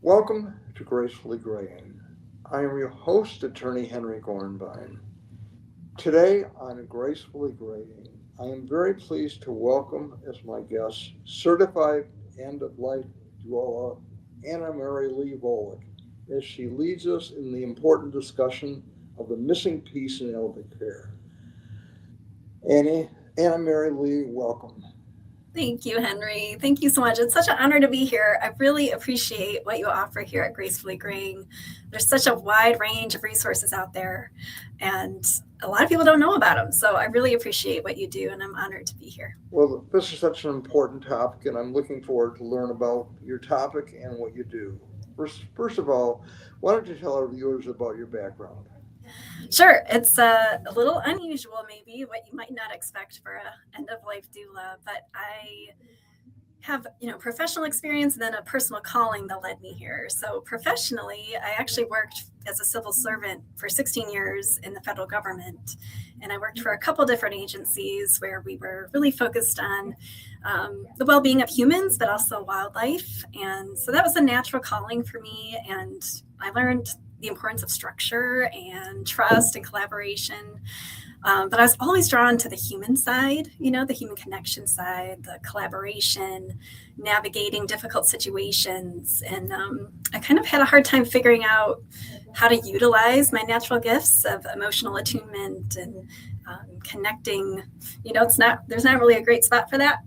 Welcome to Gracefully Graying. I am your host, Attorney Henry Gornbein. Today on Gracefully Graying, I am very pleased to welcome as my guest Certified End-of-Life Doula AnnaMaryLee Vollick as she leads us in the important discussion of the missing piece in elder care. AnnaMaryLee, welcome. Thank you, Henry. Thank you so much. It's such an honor to be here. I really appreciate what you offer here at Gracefully Graying. There's such a wide range of resources out there, and a lot of people don't know about them. So I really appreciate what you do, and I'm honored to be here. Well, this is such an important topic, and I'm looking forward to learn about your topic and what you do. First of all, why don't you tell our viewers about your background? Sure, it's a little unusual, maybe what you might not expect for a end-of-life doula, but I have professional experience and then a personal calling that led me here. So professionally, I actually worked as a civil servant for 16 years in the federal government, and I worked for a couple different agencies where we were really focused on the well-being of humans, but also wildlife. And so that was a natural calling for me, and I learned the importance of structure and trust and collaboration. But I was always drawn to the human side, the human connection side, the collaboration, navigating difficult situations. And I kind of had a hard time figuring out how to utilize my natural gifts of emotional attunement and connecting. There's not really a great spot for that.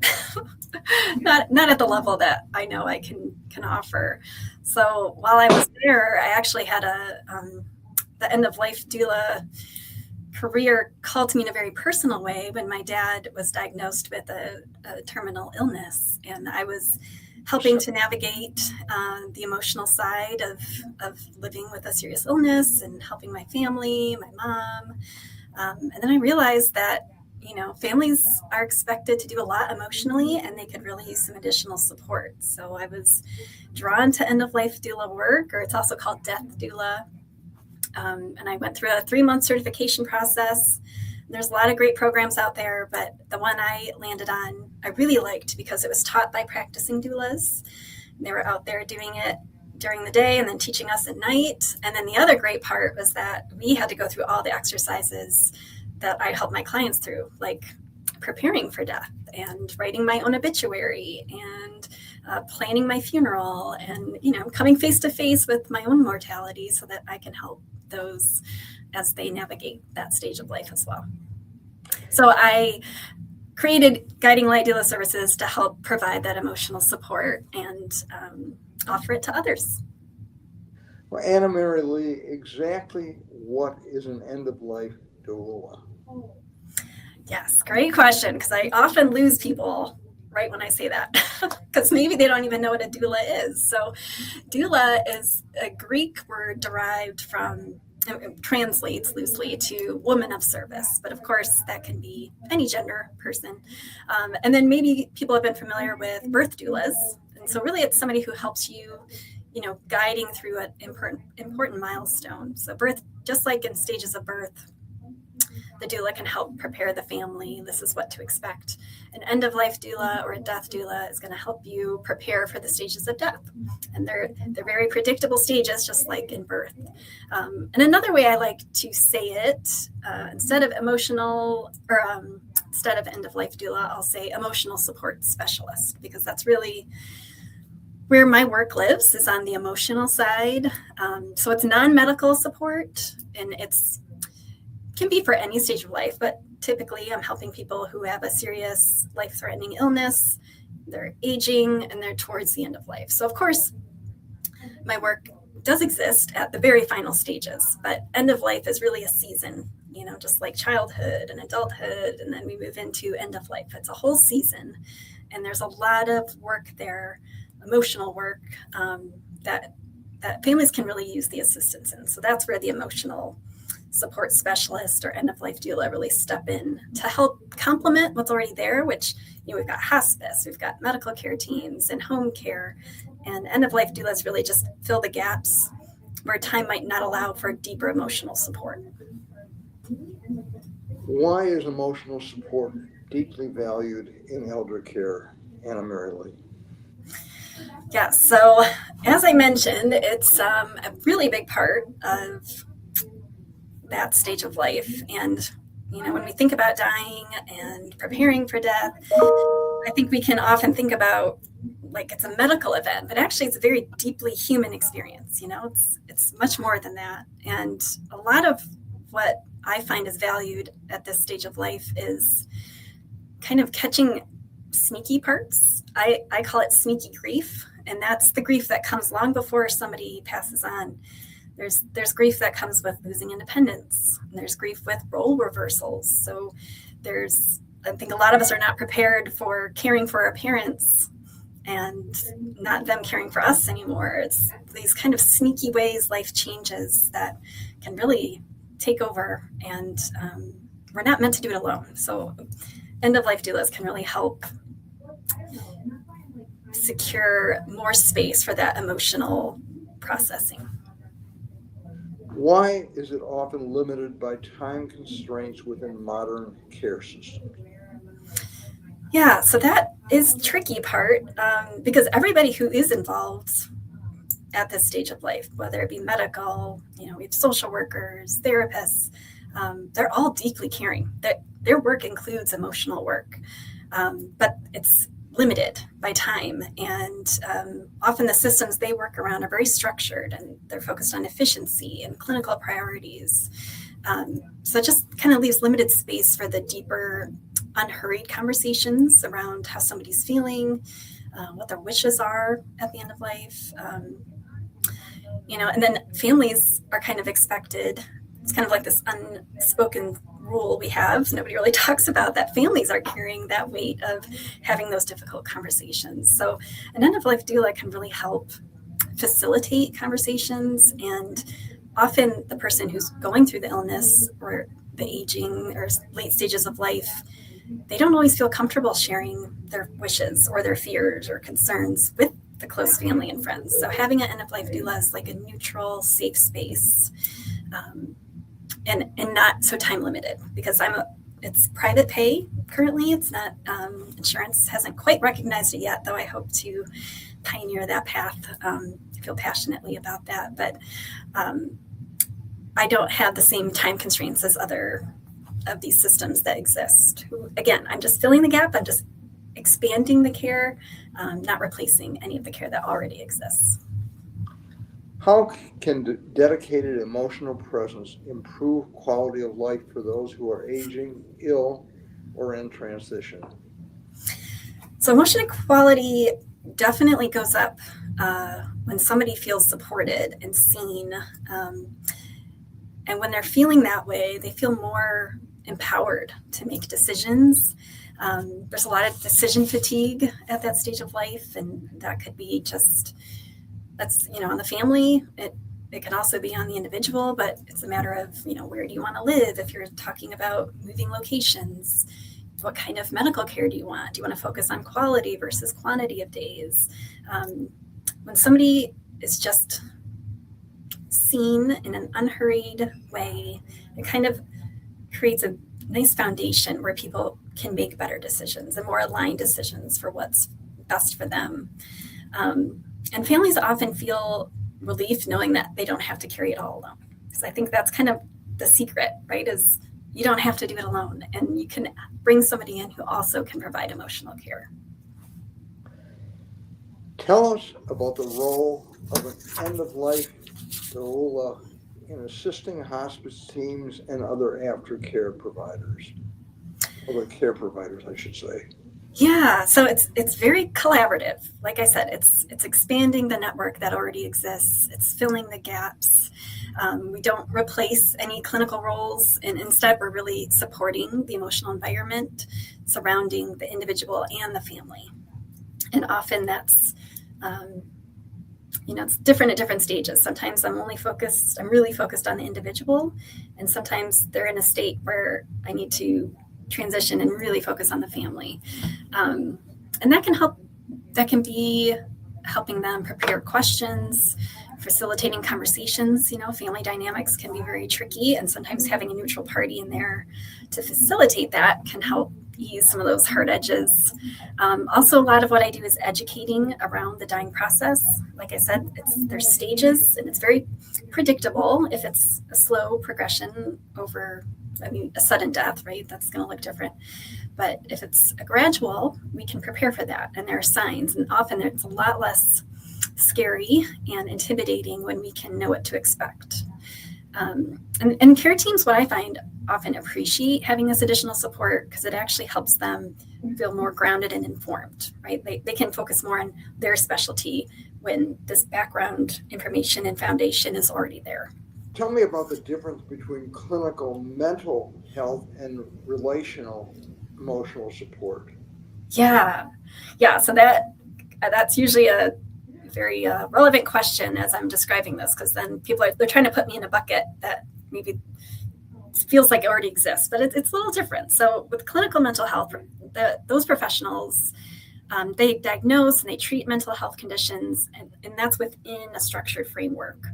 not at the level that I know I can offer. So while I was there, I actually had the end-of-life doula career called to me in a very personal way when my dad was diagnosed with a terminal illness, and I was helping to navigate the emotional side of living with a serious illness and helping my family, my mom. And then I realized that families are expected to do a lot emotionally, and they could really use some additional support. So I was drawn to end-of-life doula work, or it's also called death doula. And I went through a 3-month certification process. There's a lot of great programs out there, but the one I landed on, I really liked because it was taught by practicing doulas. They were out there doing it during the day and then teaching us at night. And then the other great part was that we had to go through all the exercises that I helped my clients through, like preparing for death and writing my own obituary and planning my funeral and, coming face to face with my own mortality so that I can help those as they navigate that stage of life as well. So I created Guiding Light Doula Services to help provide that emotional support and offer it to others. Well, AnnaMaryLee, exactly what is an end-of-life doula? Yes, great question, because I often lose people right when I say that, because maybe they don't even know what a doula is. So doula is a Greek word derived from, it translates loosely to woman of service, but of course that can be any gender person. And then maybe people have been familiar with birth doulas. And so really it's somebody who helps you, guiding through an important milestone. So birth, just like in stages of birth, the doula can help prepare the family. This is what to expect. An end-of-life doula or a death doula is going to help you prepare for the stages of death. And they're very predictable stages, just like in birth. And another way I like to say it, instead of emotional, or instead of end-of-life doula, I'll say emotional support specialist, because that's really where my work lives, is on the emotional side. So it's non-medical support, and can be for any stage of life, but typically I'm helping people who have a serious life-threatening illness, they're aging, and they're towards the end of life. So of course, my work does exist at the very final stages, but end of life is really a season, just like childhood and adulthood, and then we move into end of life. It's a whole season, and there's a lot of work there, emotional work, that families can really use the assistance in. So that's where the emotional support specialist or end-of-life doula really step in to help complement what's already there, which, we've got hospice, we've got medical care teams and home care, and end-of-life doulas really just fill the gaps where time might not allow for deeper emotional support. Why is emotional support deeply valued in elder care, AnnaMaryLee? Yeah, so as I mentioned, it's a really big part of that stage of life. And, when we think about dying and preparing for death, I think we can often think about like it's a medical event, but actually it's a very deeply human experience. It's much more than that. And a lot of what I find is valued at this stage of life is kind of catching sneaky parts. I call it sneaky grief. And that's the grief that comes long before somebody passes on. There's grief that comes with losing independence. And there's grief with role reversals. So I think a lot of us are not prepared for caring for our parents and not them caring for us anymore. It's these kind of sneaky ways life changes that can really take over, and we're not meant to do it alone. So end-of-life doulas can really help secure more space for that emotional processing. Why is it often limited by time constraints within modern care systems? Yeah, so that is the tricky part, because everybody who is involved at this stage of life, whether it be medical, we have social workers, therapists, they're all deeply caring. Their work includes emotional work, but it's limited by time. And often the systems they work around are very structured, and they're focused on efficiency and clinical priorities. So it just kind of leaves limited space for the deeper, unhurried conversations around how somebody's feeling, what their wishes are at the end of life. And then families are kind of expected. It's kind of like this unspoken rule we have. Nobody really talks about that families are carrying that weight of having those difficult conversations. So an end-of-life doula can really help facilitate conversations, and often the person who's going through the illness or the aging or late stages of life, they don't always feel comfortable sharing their wishes or their fears or concerns with the close family and friends. So having an end-of-life doula is like a neutral, safe space, and not so time limited, because it's private pay currently. It's not, insurance hasn't quite recognized it yet, though I hope to pioneer that path. I feel passionately about that, but I don't have the same time constraints as other of these systems that exist. Again, I'm just filling the gap. I'm just expanding the care, not replacing any of the care that already exists. How can dedicated emotional presence improve quality of life for those who are aging, ill, or in transition? So emotional quality definitely goes up when somebody feels supported and seen. And when they're feeling that way, they feel more empowered to make decisions. There's a lot of decision fatigue at that stage of life, and that could be that's on the family. It can also be on the individual, but it's a matter of, where do you want to live? If you're talking about moving locations, what kind of medical care do you want? Do you want to focus on quality versus quantity of days? When somebody is just seen in an unhurried way, it kind of creates a nice foundation where people can make better decisions and more aligned decisions for what's best for them. And families often feel relief knowing that they don't have to carry it all alone. Because I think that's kind of the secret, right? Is you don't have to do it alone, and you can bring somebody in who also can provide emotional care. Tell us about the role of an end-of-life doula in assisting hospice teams and other aftercare providers. Other care providers, I should say. Yeah, so it's very collaborative. Like I said, it's expanding the network that already exists. It's filling the gaps. We don't replace any clinical roles, and instead we're really supporting the emotional environment surrounding the individual and the family. And often that's, it's different at different stages. Sometimes I'm really focused on the individual, and sometimes they're in a state where I need to transition and really focus on the family. And that can be helping them prepare questions, facilitating conversations. Family dynamics can be very tricky, and sometimes having a neutral party in there to facilitate that can help, ease some of those hard edges. Also, a lot of what I do is educating around the dying process. Like I said, there's stages, and it's very predictable. If it's a slow progression over, a sudden death, right, that's going to look different. But if it's a gradual, we can prepare for that. And there are signs, and often it's a lot less scary and intimidating when we can know what to expect. And care teams, what I find, often appreciate having this additional support because it actually helps them feel more grounded and informed, right? They can focus more on their specialty when this background information and foundation is already there. Tell me about the difference between clinical mental health and relational emotional support. Yeah. So that's usually a very relevant question as I'm describing this, because then they're trying to put me in a bucket that maybe feels like it already exists, but it's a little different. So with clinical mental health, those professionals, they diagnose and they treat mental health conditions, and that's within a structured framework.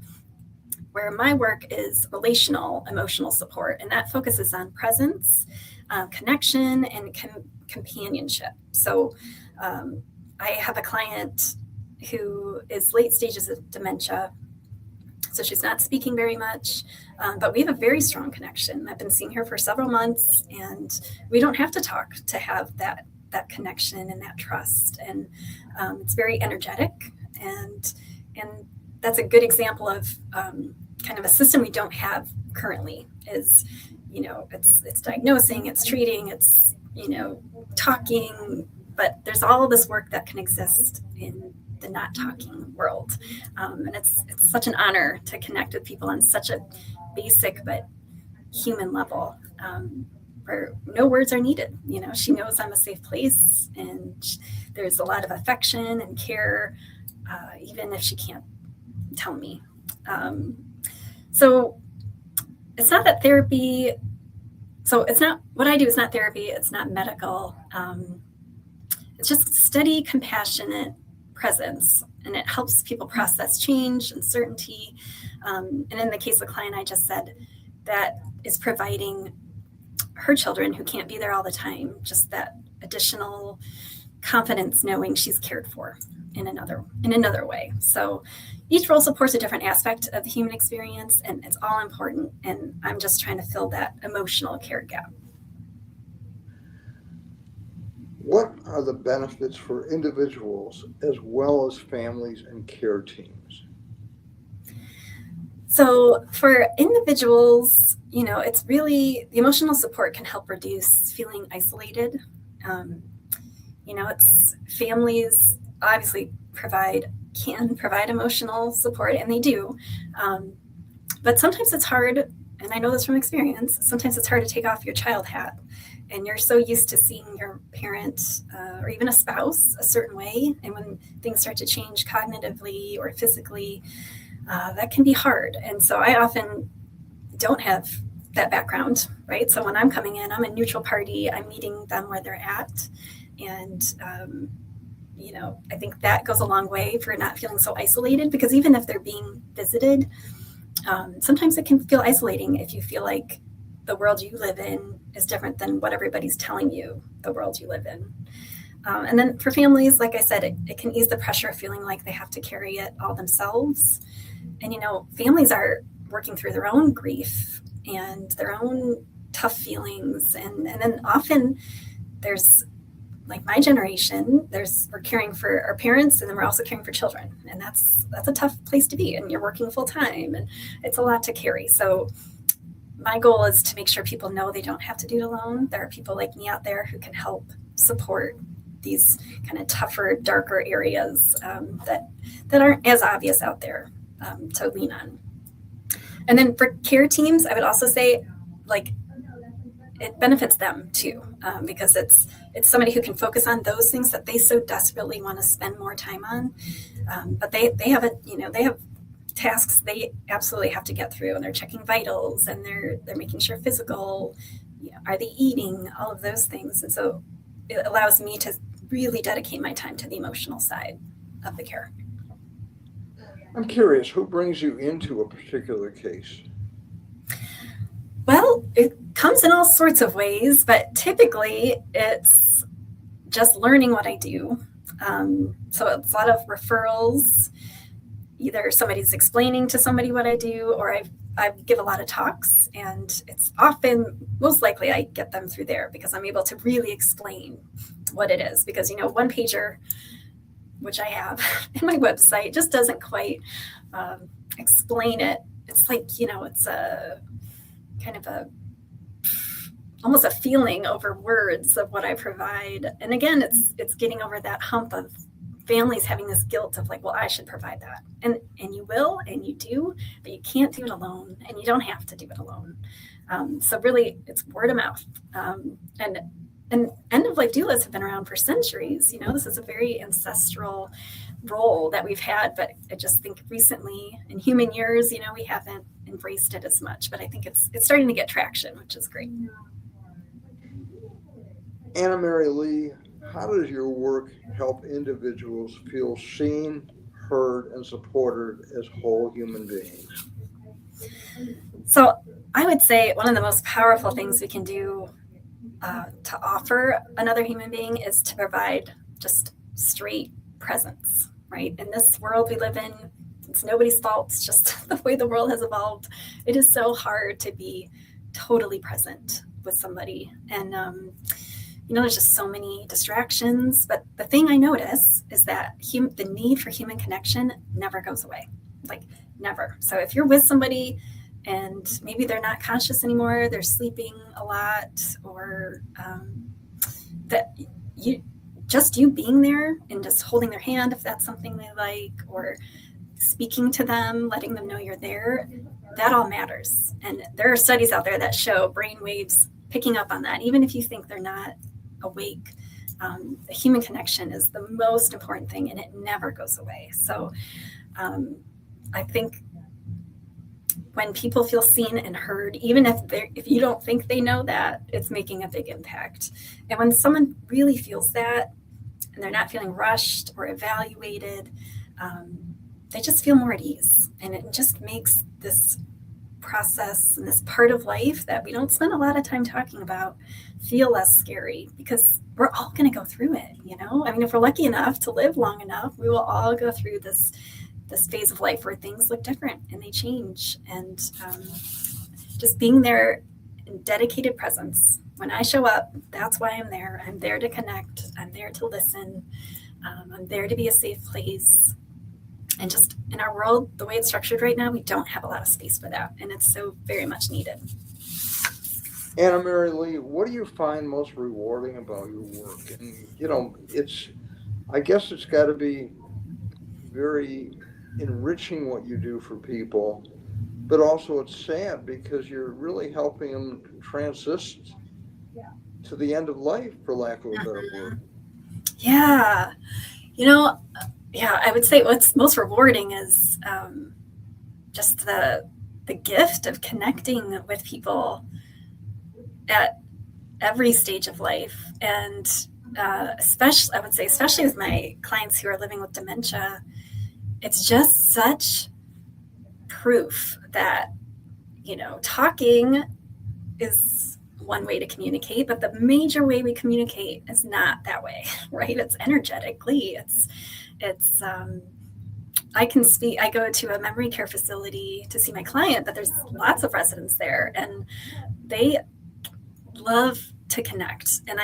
Where my work is relational emotional support, and that focuses on presence, connection, and companionship. So I have a client who is late stages of dementia. So she's not speaking very much, but we have a very strong connection. I've been seeing her for several months, and we don't have to talk to have that connection and that trust. And it's very energetic, and that's a good example of kind of a system we don't have currently. Is, it's diagnosing, it's treating, it's talking, but there's all this work that can exist in the not talking world. And it's such an honor to connect with people on such a basic but human level, where no words are needed. She knows I'm a safe place, and there's a lot of affection and care, even if she can't tell me. So it's not that therapy, what I do is not therapy, it's not medical. It's just steady, compassionate presence, and it helps people process change, uncertainty. And in the case of the client I just said, that is providing her children who can't be there all the time just that additional confidence, knowing she's cared for in another way. So each role supports a different aspect of the human experience, and it's all important. And I'm just trying to fill that emotional care gap. What are the benefits for individuals as well as families and care teams? So for individuals, it's really, the emotional support can help reduce feeling isolated. It's families obviously can provide emotional support, and they do. But sometimes it's hard, and I know this from experience, sometimes it's hard to take off your child hat. And you're so used to seeing your parent or even a spouse a certain way. And when things start to change cognitively or physically, that can be hard. And so I often don't have that background, right? So when I'm coming in, I'm a neutral party. I'm meeting them where they're at. And, I think that goes a long way for not feeling so isolated, because even if they're being visited, sometimes it can feel isolating if you feel like the world you live in is different than what everybody's telling you the world you live in. And then for families, like I said, it can ease the pressure of feeling like they have to carry it all themselves. And, families are working through their own grief and their own tough feelings. And then often there's, like my generation, we're caring for our parents, and then we're also caring for children. And that's a tough place to be. And you're working full time, and it's a lot to carry. So my goal is to make sure people know they don't have to do it alone. There are people like me out there who can help support these kind of tougher, darker areas that aren't as obvious out there to lean on. And then for care teams, I would also say, it benefits them too, because it's somebody who can focus on those things that they so desperately want to spend more time on. But they have tasks they absolutely have to get through, and they're checking vitals, and they're making sure physical, are they eating, all of those things. And so it allows me to really dedicate my time to the emotional side of the care. I'm curious, who brings you into a particular case? Well, it comes in all sorts of ways, but typically it's just learning what I do. So it's a lot of referrals. Either somebody's explaining to somebody what I do, or I give a lot of talks, and it's often, most likely, I get them through there because I'm able to really explain what it is. Because, one pager, which I have in my website, just doesn't quite explain it. It's like, it's a kind of almost a feeling over words of what I provide. And again, it's getting over that hump of families having this guilt of like, well, I should provide that. And you will, and you do, but you can't do it alone, and you don't have to do it alone. So really, it's word of mouth. And end-of-life doulas have been around for centuries. This is a very ancestral role that we've had, but I just think recently in human years, we haven't embraced it as much, but I think it's starting to get traction, which is great. AnnaMaryLee, how does your work help individuals feel seen, heard, and supported as whole human beings? So I would say one of the most powerful things we can do to offer another human being is to provide just straight presence, right? In this world we live in, it's nobody's fault. It's just the way the world has evolved. It is so hard to be totally present with somebody. And, there's just so many distractions. But the thing I notice is that the need for human connection never goes away, like never. So if you're with somebody and maybe they're not conscious anymore, they're sleeping a lot, or that you being there and just holding their hand if that's something they like, or speaking to them, letting them know you're there, that all matters. And there are studies out there that show brain waves picking up on that, even if you think they're not awake. The human connection is the most important thing, and it never goes away. So I think when people feel seen and heard, even if you don't think they know that, it's making a big impact. And when someone really feels that, and they're not feeling rushed or evaluated, they just feel more at ease. And it just makes this process and this part of life that we don't spend a lot of time talking about feel less scary, because we're all going to go through it. If we're lucky enough to live long enough, we will all go through this phase of life where things look different and they change. And just being there in dedicated presence. When I show up, that's why I'm there. I'm there to connect. I'm there to listen. I'm there to be a safe place. And just in our world, the way it's structured right now, we don't have a lot of space for that. And it's so very much needed. AnnaMaryLee, what do you find most rewarding about your work? And, I guess it's got to be very enriching what you do for people, but also it's sad because you're really helping them transist to the end of life, for lack of a better word. Yeah. I would say what's most rewarding is just the gift of connecting with people at every stage of life. And especially with my clients who are living with dementia, it's just such proof that, talking is one way to communicate, but the major way we communicate is not that way, right? It's energetically. It's I can speak. I go to a memory care facility to see my client, but there's lots of residents there, and they love to connect. And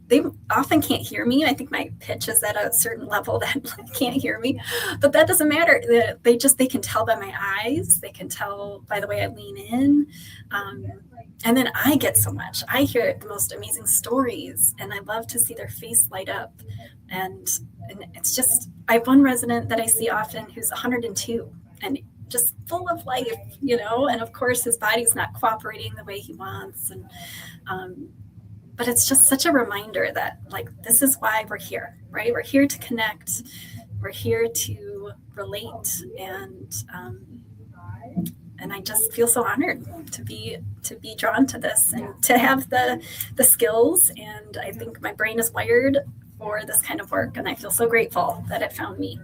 they often can't hear me. I think my pitch is at a certain level that can't hear me, but that doesn't matter. They can tell by my eyes. They can tell by the way I lean in. And then I get so much. I hear the most amazing stories, and I love to see their face light up. And it's just, I have one resident that I see often who's 102 and just full of life, and of course his body's not cooperating the way he wants. And, but it's just such a reminder that this is why we're here, right? We're here to connect. We're here to relate. And I just feel so honored to be drawn to this and to have the skills. And I think my brain is wired for this kind of work. And I feel so grateful that it found me.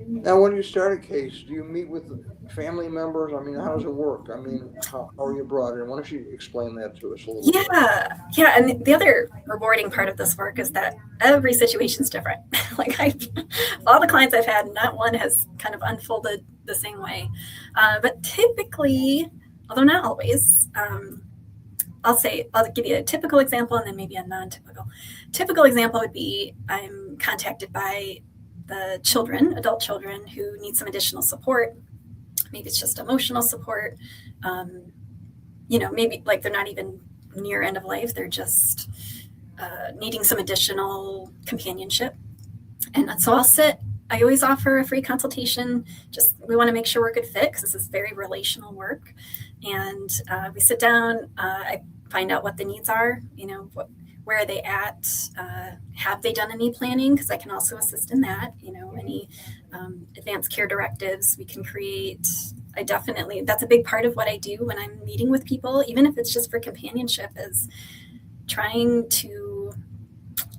Now, when you start a case, do you meet with family members? I mean, how does it work? I mean, how are you brought in? Why don't you explain that to us a little bit? Yeah. And the other rewarding part of this work is that every situation is different. Like all the clients I've had, not one has kind of unfolded the same way. But typically, although not always, I'll give you a typical example and then maybe a non-typical. Typical example would be I'm contacted by the adult children who need some additional support. Maybe it's just emotional support. Maybe like they're not even near end of life. They're just needing some additional companionship. And so I always offer a free consultation. We want to make sure we're a good fit because this is very relational work. And we sit down, I find out what the needs are, where are they at? Have they done any planning? Because I can also assist in that, any advanced care directives we can create. That's a big part of what I do when I'm meeting with people, even if it's just for companionship, is trying to,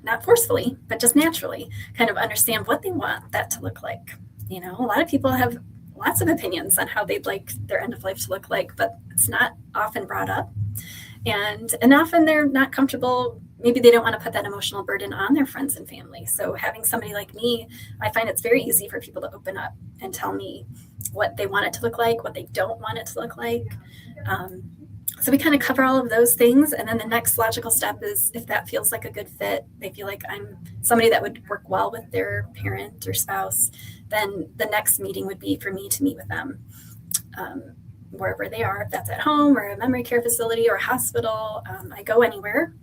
not forcefully, but just naturally kind of understand what they want that to look like. A lot of people have lots of opinions on how they'd like their end of life to look like, but it's not often brought up. And often they're not comfortable. Maybe they don't want to put that emotional burden on their friends and family. So having somebody like me, I find it's very easy for people to open up and tell me what they want it to look like, what they don't want it to look like. So we kind of cover all of those things. And then the next logical step is if that feels like a good fit, they feel like I'm somebody that would work well with their parent or spouse, then the next meeting would be for me to meet with them. Wherever they are, if that's at home or a memory care facility or a hospital, I go anywhere.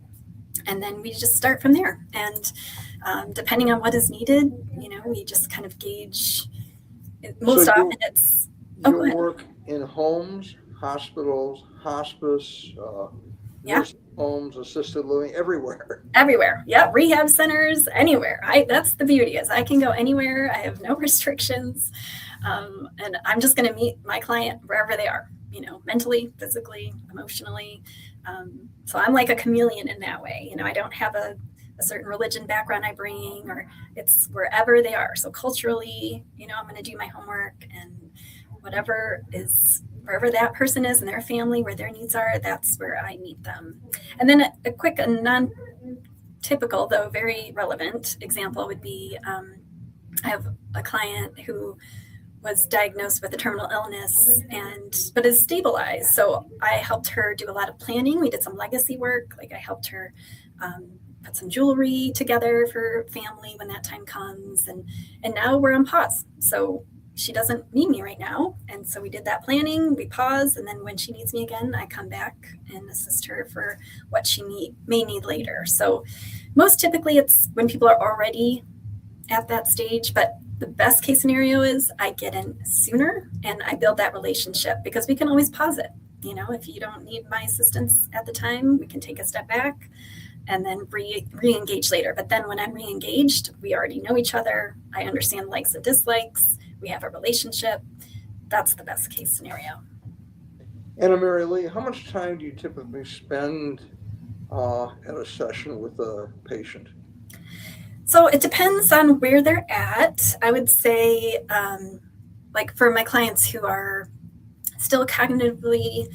And then we just start from there. And depending on what is needed, we just kind of gauge. Most often it's... You work in homes, hospitals, hospice, nursing homes, assisted living, everywhere. Everywhere. Yeah. Rehab centers, anywhere. That's the beauty is I can go anywhere. I have no restrictions. And I'm just going to meet my client wherever they are, mentally, physically, emotionally. So I'm like a chameleon in that way. I don't have a certain religion background I bring, or it's wherever they are. So culturally, I'm going to do my homework, and wherever that person is and their family, where their needs are, that's where I meet them. And then a quick, non-typical, though very relevant example would be, I have a client who was diagnosed with a terminal illness but is stabilized. So I helped her do a lot of planning. We did some legacy work. Like I helped her put some jewelry together for family when that time comes. And now we're on pause. So she doesn't need me right now. And so we did that planning, we pause. And then when she needs me again, I come back and assist her for what she may need later. So most typically it's when people are already at that stage, but the best case scenario is I get in sooner and I build that relationship, because we can always pause it. If you don't need my assistance at the time, we can take a step back and then re-engage later. But then when I'm re-engaged, we already know each other. I understand likes and dislikes. We have a relationship. That's the best case scenario. AnnaMaryLee, how much time do you typically spend at a session with a patient? So it depends on where they're at. I would say, like for my clients who are still cognitively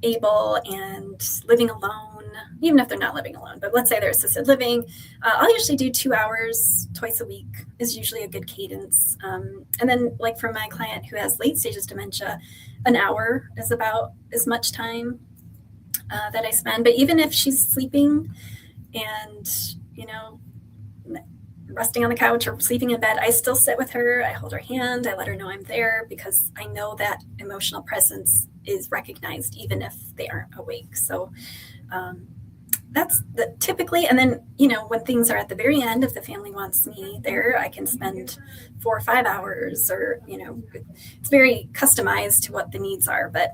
able and living alone, even if they're not living alone, but let's say they're assisted living, I'll usually do 2 hours twice a week is usually a good cadence. And then like for my client who has late stages dementia, an hour is about as much time that I spend. But even if she's sleeping and, resting on the couch or sleeping in bed, I still sit with her. I hold her hand. I let her know I'm there, because I know that emotional presence is recognized even if they aren't awake. So that's typically. And then, when things are at the very end, if the family wants me there, I can spend 4 or 5 hours, or, it's very customized to what the needs are, but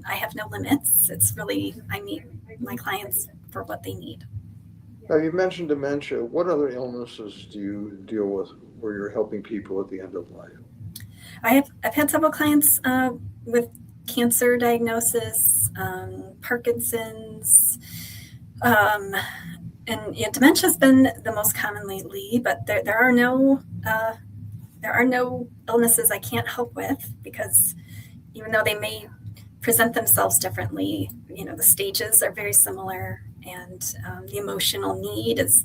I have no limits. It's really, I meet my clients for what they need. Now, you mentioned dementia. What other illnesses do you deal with where you're helping people at the end of life? I've had several clients with cancer diagnosis, Parkinson's, and dementia has been the most common lately, but there are no there are no illnesses I can't help with, because even though they may present themselves differently, the stages are very similar, and the emotional need is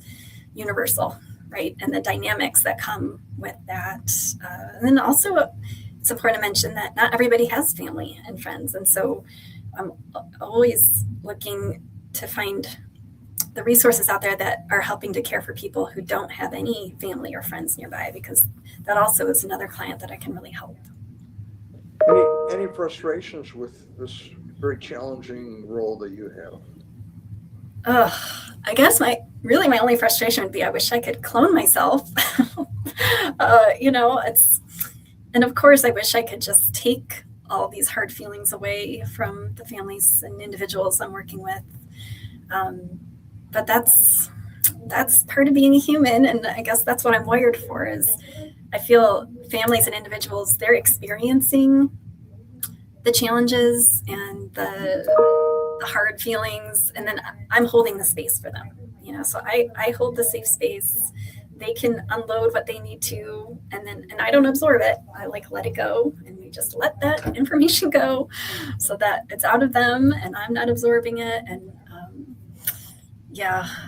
universal, right? And the dynamics that come with that. And then also, it's important to mention that not everybody has family and friends. And so I'm always looking to find the resources out there that are helping to care for people who don't have any family or friends nearby, because that also is another client that I can really help. Any frustrations with this very challenging role that you have? I guess my only frustration would be I wish I could clone myself. And of course I wish I could just take all these hard feelings away from the families and individuals I'm working with. But that's part of being a human, and I guess that's what I'm wired for. Is I feel families and individuals, they're experiencing the challenges and the hard feelings, and then I'm holding the space for them. So I hold the safe space. They can unload what they need to, and I don't absorb it. I let it go, and we just let that information go, so that it's out of them, and I'm not absorbing it. And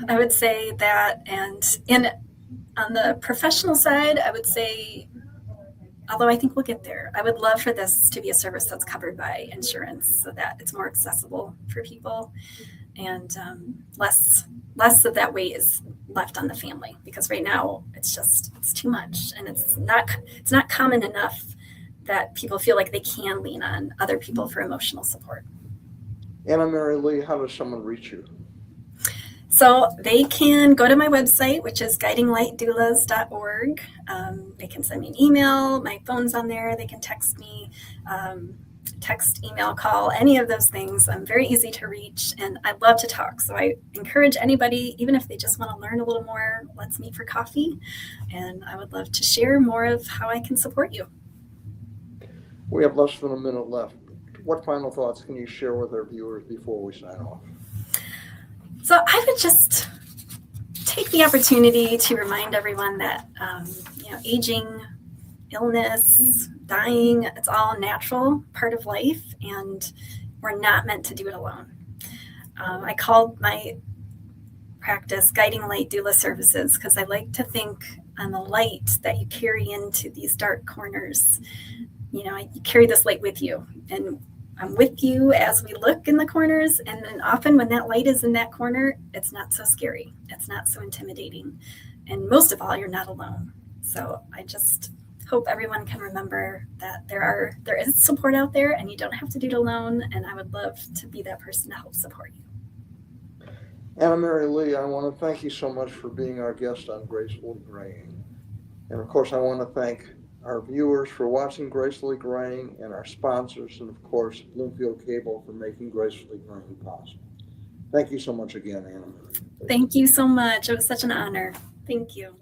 I would say that. And on the professional side, I would say, although I think we'll get there, I would love for this to be a service that's covered by insurance, so that it's more accessible for people, and less of that weight is left on the family, because right now it's too much, and it's not common enough that people feel like they can lean on other people for emotional support. AnnaMaryLee, how does someone reach you? So they can go to my website, which is guidinglightdoulas.org. They can send me an email. My phone's on there. They can text me, text, email, call, any of those things. I'm very easy to reach, and I love to talk. So I encourage anybody, even if they just want to learn a little more, let's meet for coffee. And I would love to share more of how I can support you. We have less than a minute left. What final thoughts can you share with our viewers before we sign off? So I would just take the opportunity to remind everyone that, aging, illness, dying, it's all a natural part of life, and we're not meant to do it alone. I called my practice Guiding Light Doula Services because I like to think on the light that you carry into these dark corners. You carry this light with you, and I'm with you as we look in the corners. And then often when that light is in that corner, it's not so scary. It's not so intimidating. And most of all, you're not alone. So I just hope everyone can remember that there is support out there, and you don't have to do it alone. And I would love to be that person to help support you. AnnaMaryLee, I want to thank you so much for being our guest on Gracefully Graying. And of course, I want to thank our viewers for watching Gracefully Graying, and our sponsors, and of course, Bloomfield Cable for making Gracefully Graying possible. Thank you so much again, AnnaMaryLee. Thank you so much. It was such an honor. Thank you.